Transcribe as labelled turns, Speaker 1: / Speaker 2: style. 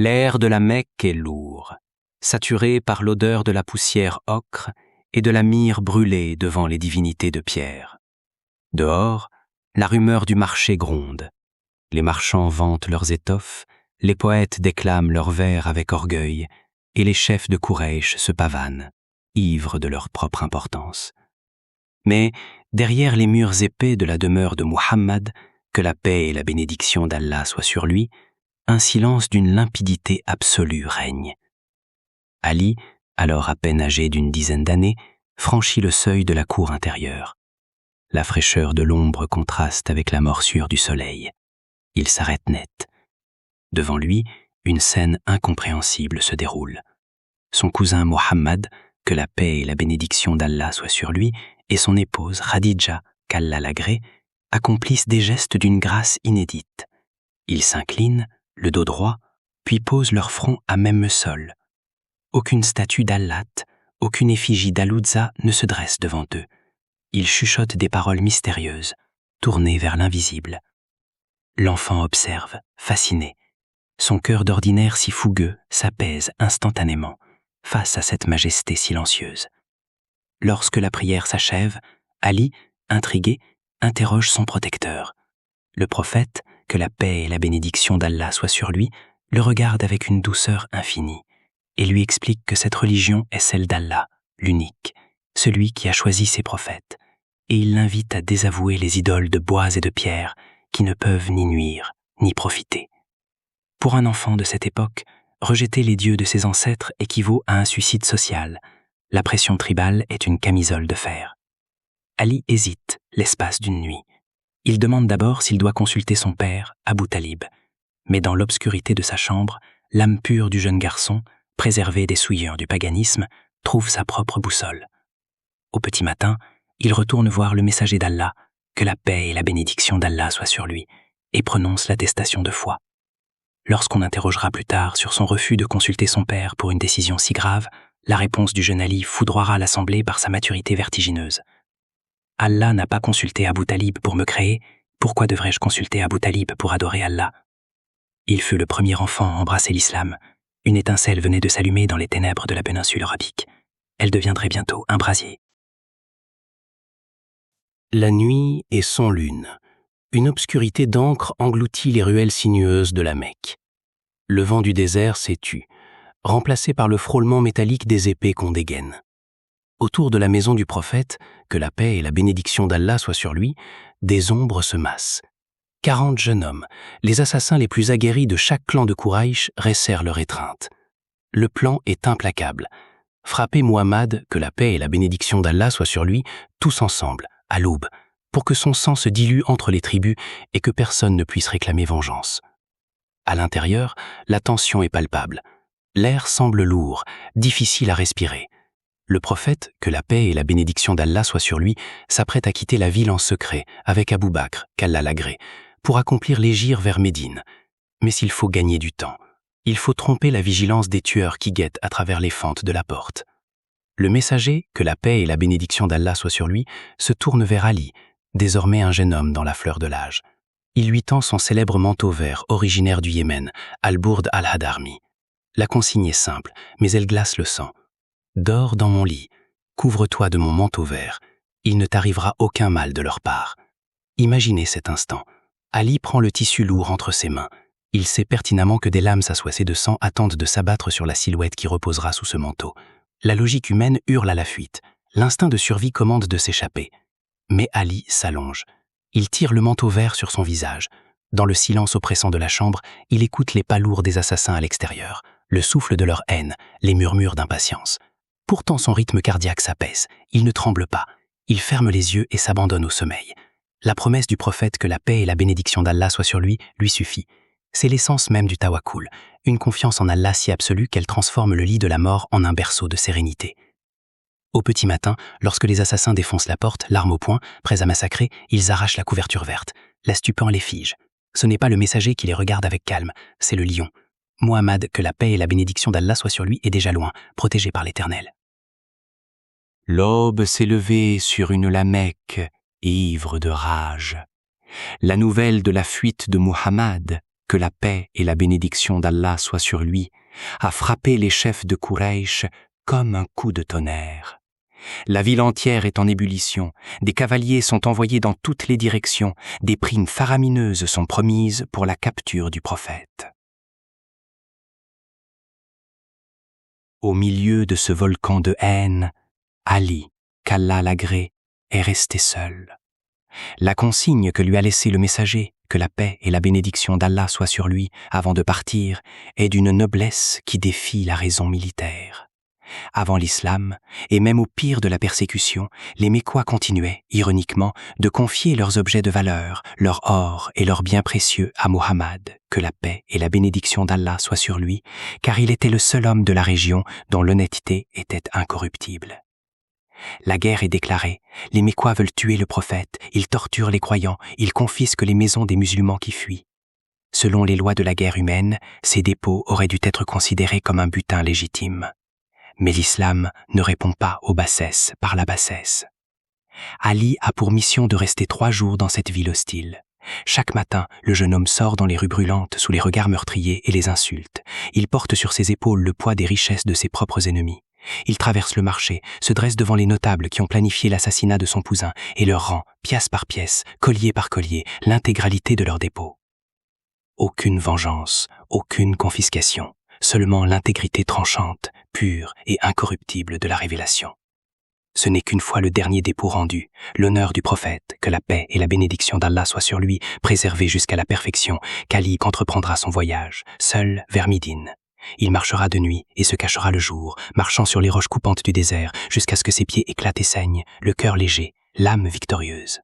Speaker 1: L'air de la Mecque est lourd, saturé par l'odeur de la poussière ocre et de la myrrhe brûlée devant les divinités de pierre. Dehors, la rumeur du marché gronde. Les marchands vantent leurs étoffes, les poètes déclament leurs vers avec orgueil, et les chefs de Quraysh se pavanent, ivres de leur propre importance. Mais, derrière les murs épais de la demeure de Muhammad, que la paix et la bénédiction d'Allah soient sur lui, un silence d'une limpidité absolue règne. Ali, alors à peine âgé d'une dizaine d'années, franchit le seuil de la cour intérieure. La fraîcheur de l'ombre contraste avec la morsure du soleil. Il s'arrête net. Devant lui, une scène incompréhensible se déroule. Son cousin Muhammad, que la paix et la bénédiction d'Allah soient sur lui, et son épouse Khadija, qu'Allah l'agrée, accomplissent des gestes d'une grâce inédite. Ils s'inclinent, le dos droit, puis posent leur front à même sol. Aucune statue d'Allat, aucune effigie d'Al-Uzza ne se dresse devant eux. Ils chuchotent des paroles mystérieuses, tournées vers l'invisible. L'enfant observe, fasciné. Son cœur d'ordinaire si fougueux s'apaise instantanément face à cette majesté silencieuse. Lorsque la prière s'achève, Ali, intrigué, interroge son protecteur. Le prophète, que la paix et la bénédiction d'Allah soient sur lui, le regarde avec une douceur infinie et lui explique que cette religion est celle d'Allah, l'unique, celui qui a choisi ses prophètes, et il l'invite à désavouer les idoles de bois et de pierre qui ne peuvent ni nuire, ni profiter. Pour un enfant de cette époque, rejeter les dieux de ses ancêtres équivaut à un suicide social. La pression tribale est une camisole de fer. Ali hésite l'espace d'une nuit. Il demande d'abord s'il doit consulter son père, Abu Talib. Mais dans l'obscurité de sa chambre, l'âme pure du jeune garçon, préservé des souillures du paganisme, trouve sa propre boussole. Au petit matin, il retourne voir le messager d'Allah, que la paix et la bénédiction d'Allah soient sur lui, et prononce l'attestation de foi. Lorsqu'on interrogera plus tard sur son refus de consulter son père pour une décision si grave, la réponse du jeune Ali foudroiera l'assemblée par sa maturité vertigineuse. Allah n'a pas consulté Abu Talib pour me créer, pourquoi devrais-je consulter Abu Talib pour adorer Allah? Il fut le premier enfant à embrasser l'islam. Une étincelle venait de s'allumer dans les ténèbres de la péninsule arabique. Elle deviendrait bientôt un brasier. La nuit est sans lune. Une obscurité d'encre engloutit les ruelles sinueuses de la Mecque. Le vent du désert s'est tu, remplacé par le frôlement métallique des épées qu'on dégaine. Autour de la maison du prophète, que la paix et la bénédiction d'Allah soient sur lui, des ombres se massent. 40 jeunes hommes, les assassins les plus aguerris de chaque clan de Quraysh, resserrent leur étreinte. Le plan est implacable. Frapper Muhammad, que la paix et la bénédiction d'Allah soient sur lui, tous ensemble, à l'aube, pour que son sang se dilue entre les tribus et que personne ne puisse réclamer vengeance. À l'intérieur, la tension est palpable. L'air semble lourd, difficile à respirer. Le prophète, que la paix et la bénédiction d'Allah soient sur lui, s'apprête à quitter la ville en secret avec Abu Bakr, qu'Allah l'agrée, pour accomplir l'hégire vers Médine. Mais s'il faut gagner du temps, il faut tromper la vigilance des tueurs qui guettent à travers les fentes de la porte. Le messager, que la paix et la bénédiction d'Allah soient sur lui, se tourne vers Ali, désormais un jeune homme dans la fleur de l'âge. Il lui tend son célèbre manteau vert originaire du Yémen, Al-Burd al-Hadarmi. La consigne est simple, mais elle glace le sang. Dors dans mon lit, couvre-toi de mon manteau vert, il ne t'arrivera aucun mal de leur part. Imaginez cet instant. Ali prend le tissu lourd entre ses mains. Il sait pertinemment que des lames assoissées de sang attendent de s'abattre sur la silhouette qui reposera sous ce manteau. La logique humaine hurle à la fuite. L'instinct de survie commande de s'échapper. Mais Ali s'allonge. Il tire le manteau vert sur son visage. Dans le silence oppressant de la chambre, il écoute les pas lourds des assassins à l'extérieur, le souffle de leur haine, les murmures d'impatience. Pourtant son rythme cardiaque s'apaise. Il ne tremble pas. Il ferme les yeux et s'abandonne au sommeil. La promesse du prophète que la paix et la bénédiction d'Allah soient sur lui suffit. C'est l'essence même du tawakkul, une confiance en Allah si absolue qu'elle transforme le lit de la mort en un berceau de sérénité. Au petit matin, lorsque les assassins défoncent la porte, l'arme au poing, prêts à massacrer, ils arrachent la couverture verte. La stupeur les fige. Ce n'est pas le messager qui les regarde avec calme, c'est le lion. Muhammad, que la paix et la bénédiction d'Allah soient sur lui, est déjà loin, protégé par l'Éternel.
Speaker 2: L'aube s'est levée sur une Lamecque, ivre de rage. La nouvelle de la fuite de Muhammad,
Speaker 1: que la paix et la bénédiction d'Allah soient sur lui, a frappé les chefs de Quraysh comme un coup de tonnerre. La ville entière est en ébullition, des cavaliers sont envoyés dans toutes les directions, des primes faramineuses sont promises pour la capture du prophète. Au milieu de ce volcan de haine, Ali, qu'Allah l'agrée, est resté seul. La consigne que lui a laissée le messager, que la paix et la bénédiction d'Allah soient sur lui avant de partir, est d'une noblesse qui défie la raison militaire. Avant l'islam, et même au pire de la persécution, les Mécois continuaient, ironiquement, de confier leurs objets de valeur, leur or et leurs biens précieux à Muhammad, que la paix et la bénédiction d'Allah soient sur lui, car il était le seul homme de la région dont l'honnêteté était incorruptible. La guerre est déclarée, les Mécois veulent tuer le prophète, ils torturent les croyants, ils confisquent les maisons des musulmans qui fuient. Selon les lois de la guerre humaine, ces dépôts auraient dû être considérés comme un butin légitime. Mais l'islam ne répond pas aux bassesses par la bassesse. Ali a pour mission de rester 3 jours dans cette ville hostile. Chaque matin, le jeune homme sort dans les rues brûlantes sous les regards meurtriers et les insultes. Il porte sur ses épaules le poids des richesses de ses propres ennemis. Il traverse le marché, se dresse devant les notables qui ont planifié l'assassinat de son cousin et leur rend, pièce par pièce, collier par collier, l'intégralité de leurs dépôts. Aucune vengeance, aucune confiscation. Seulement l'intégrité tranchante, pure et incorruptible de la révélation. Ce n'est qu'une fois le dernier dépôt rendu, l'honneur du prophète, que la paix et la bénédiction d'Allah soient sur lui, préservés jusqu'à la perfection, qu'Ali entreprendra son voyage, seul vers Médine. Il marchera de nuit et se cachera le jour, marchant sur les roches coupantes du désert, jusqu'à ce que ses pieds éclatent et saignent, le cœur léger, l'âme victorieuse.